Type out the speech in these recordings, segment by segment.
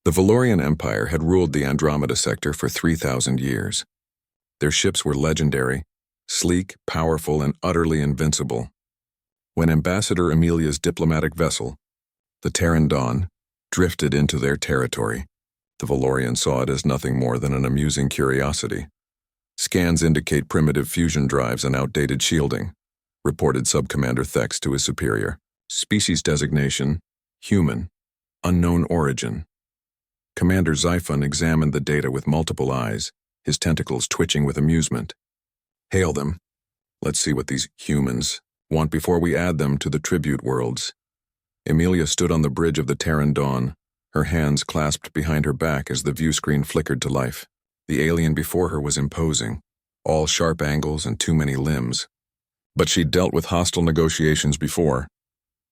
The Valorian Empire had ruled the Andromeda sector for 3,000 years. Their ships were legendary, sleek, powerful, and utterly invincible. When Ambassador Emilia's diplomatic vessel, the Terran Dawn, drifted into their territory, the Valorians saw it as nothing more than an amusing curiosity. Scans indicate primitive fusion drives and outdated shielding, reported Subcommander Thex to his superior. Species designation, human, unknown origin. Commander Xiphon examined the data with multiple eyes, his tentacles twitching with amusement. Hail them. Let's see what these humans want before we add them to the tribute worlds. Emilia stood on the bridge of the Terran Dawn, her hands clasped behind her back as the view screen flickered to life. The alien before her was imposing, all sharp angles and too many limbs. But she'd dealt with hostile negotiations before.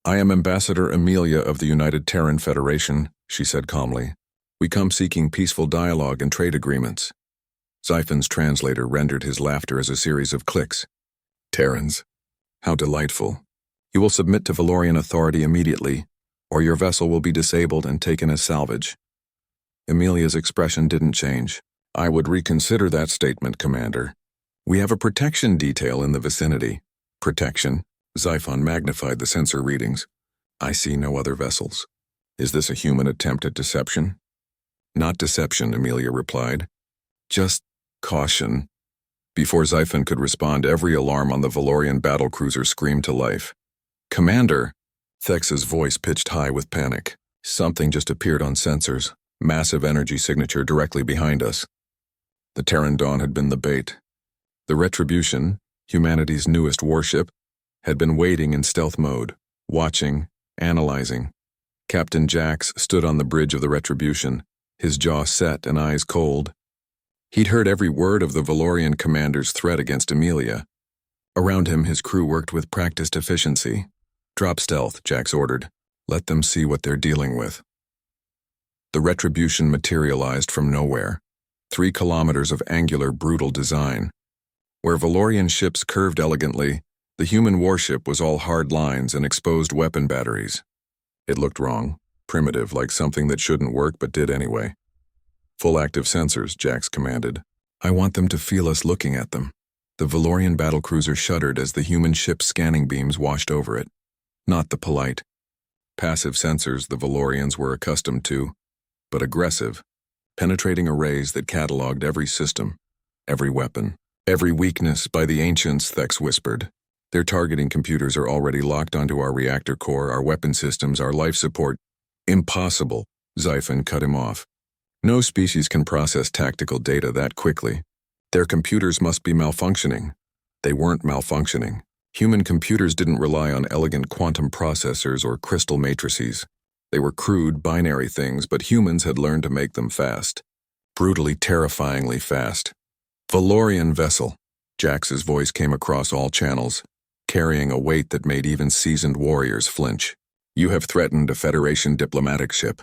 I am Ambassador Emilia of the United Terran Federation, she said calmly. We come seeking peaceful dialogue and trade agreements. Xiphon's translator rendered his laughter as a series of clicks. Terrans. How delightful. You will submit to Valorian authority immediately, or your vessel will be disabled and taken as salvage. Emilia's expression didn't change. I would reconsider that statement, Commander. We have a protection detail in the vicinity. Protection? Xiphon magnified the sensor readings. I see no other vessels. Is this a human attempt at deception? Not deception, Emilia replied. Just caution. Before Xiphon could respond, every alarm on the Valorian battlecruiser screamed to life. Commander! Thex's voice pitched high with panic. Something just appeared on sensors, massive energy signature directly behind us. The Terran Dawn had been the bait. The Retribution, humanity's newest warship, had been waiting in stealth mode, watching, analyzing. Captain Jax stood on the bridge of the Retribution, his jaw set and eyes cold. He'd heard every word of the Valorian commander's threat against Emilia. Around him, his crew worked with practiced efficiency. Drop stealth, Jax ordered. Let them see what they're dealing with. The Retribution materialized from nowhere. 3 kilometers of angular, brutal design. Where Valorian ships curved elegantly, the human warship was all hard lines and exposed weapon batteries. It looked wrong, primitive, like something that shouldn't work but did anyway. Full active sensors, Jax commanded. I want them to feel us looking at them. The Valorian battlecruiser shuddered as the human ship's scanning beams washed over it. Not the polite, passive sensors the Valorians were accustomed to, but aggressive, penetrating arrays that cataloged every system, every weapon, every weakness by the ancients, Thex whispered. Their targeting computers are already locked onto our reactor core, our weapon systems, our life support. Impossible, Xiphon cut him off. No species can process tactical data that quickly. Their computers must be malfunctioning. They weren't malfunctioning. Human computers didn't rely on elegant quantum processors or crystal matrices. They were crude, binary things, but humans had learned to make them fast. Brutally, terrifyingly fast. Valorian vessel. Jax's voice came across all channels, carrying a weight that made even seasoned warriors flinch. You have threatened a Federation diplomatic ship.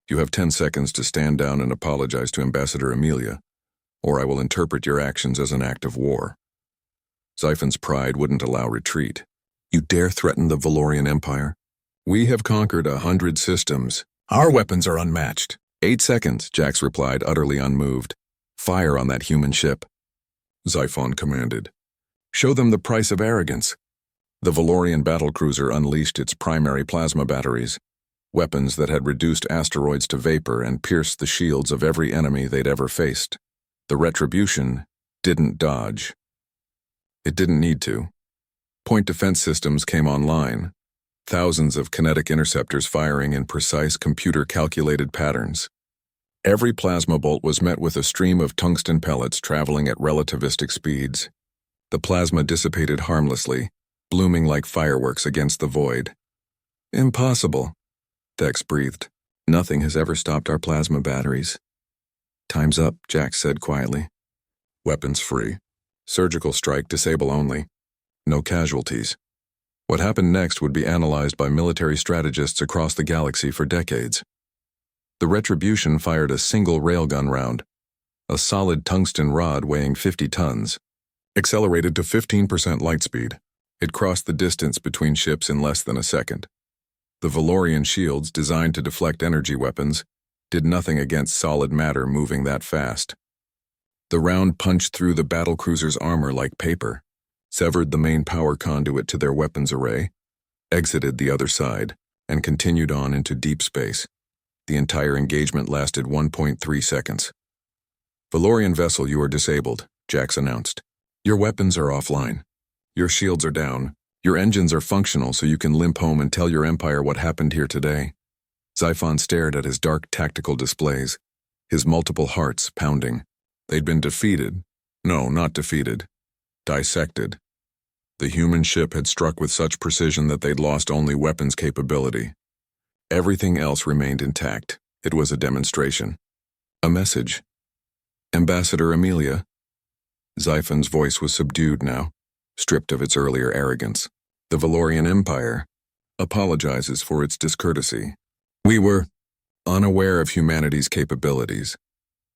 You have 10 seconds to stand down and apologize to Ambassador Emilia, or I will interpret your actions as an act of war. Xiphon's pride wouldn't allow retreat. You dare threaten the Valorian Empire? We have conquered 100 systems. Our weapons are unmatched. 8 seconds, Jax replied, utterly unmoved. Fire on that human ship. Xiphon commanded. Show them the price of arrogance. The Valorian battlecruiser unleashed its primary plasma batteries, weapons that had reduced asteroids to vapor and pierced the shields of every enemy they'd ever faced. The Retribution didn't dodge. It didn't need to. Point defense systems came online, thousands of kinetic interceptors firing in precise computer-calculated patterns. Every plasma bolt was met with a stream of tungsten pellets traveling at relativistic speeds. The plasma dissipated harmlessly, blooming like fireworks against the void. Impossible, Thex breathed. Nothing has ever stopped our plasma batteries. Time's up, Jax said quietly. Weapons free. Surgical strike, disable only. No casualties. What happened next would be analyzed by military strategists across the galaxy for decades. The Retribution fired a single railgun round, a solid tungsten rod weighing 50 tons. Accelerated to 15% light speed, it crossed the distance between ships in less than a second. The Valorian shields, designed to deflect energy weapons, did nothing against solid matter moving that fast. The round punched through the battlecruiser's armor like paper, severed the main power conduit to their weapons array, exited the other side, and continued on into deep space. The entire engagement lasted 1.3 seconds. "Valorian vessel, you are disabled," Jax announced. "Your weapons are offline. Your shields are down. Your engines are functional so you can limp home and tell your empire what happened here today." Xiphon stared at his dark tactical displays, his multiple hearts pounding. They'd been defeated. No, not defeated. Dissected. The human ship had struck with such precision that they'd lost only weapons capability. Everything else remained intact. It was a demonstration. A message. "Ambassador Amelia." Xiphon's voice was subdued now, stripped of its earlier arrogance. "The Valorian Empire apologizes for its discourtesy. We were unaware of humanity's capabilities."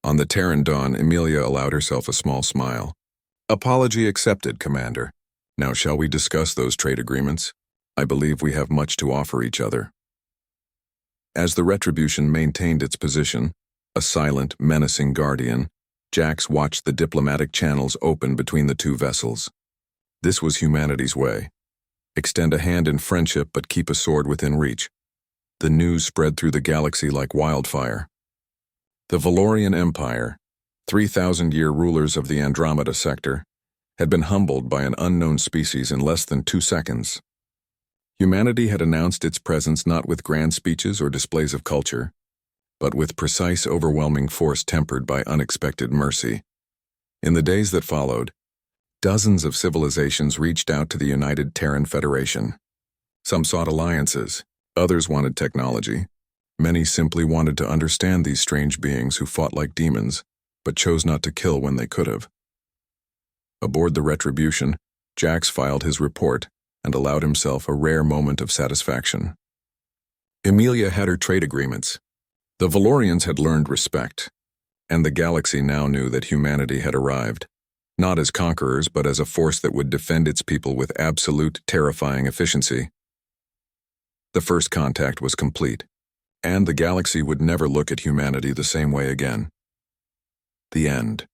On the Terran dawn, Amelia allowed herself a small smile. "Apology accepted, Commander. Now shall we discuss those trade agreements? I believe we have much to offer each other." As the Retribution maintained its position, a silent, menacing guardian, Jax watched the diplomatic channels open between the two vessels. This was humanity's way. Extend a hand in friendship but keep a sword within reach. The news spread through the galaxy like wildfire. The Valorian Empire, 3,000-year rulers of the Andromeda sector, had been humbled by an unknown species in less than 2 seconds. Humanity had announced its presence not with grand speeches or displays of culture, but with precise, overwhelming force tempered by unexpected mercy. In the days that followed, dozens of civilizations reached out to the United Terran Federation. Some sought alliances, others wanted technology. Many simply wanted to understand these strange beings who fought like demons, but chose not to kill when they could have. Aboard the Retribution, Jax filed his report and allowed himself a rare moment of satisfaction. Amelia had her trade agreements. The Valorians had learned respect, and the galaxy now knew that humanity had arrived, not as conquerors but as a force that would defend its people with absolute, terrifying efficiency. The first contact was complete, and the galaxy would never look at humanity the same way again. The end.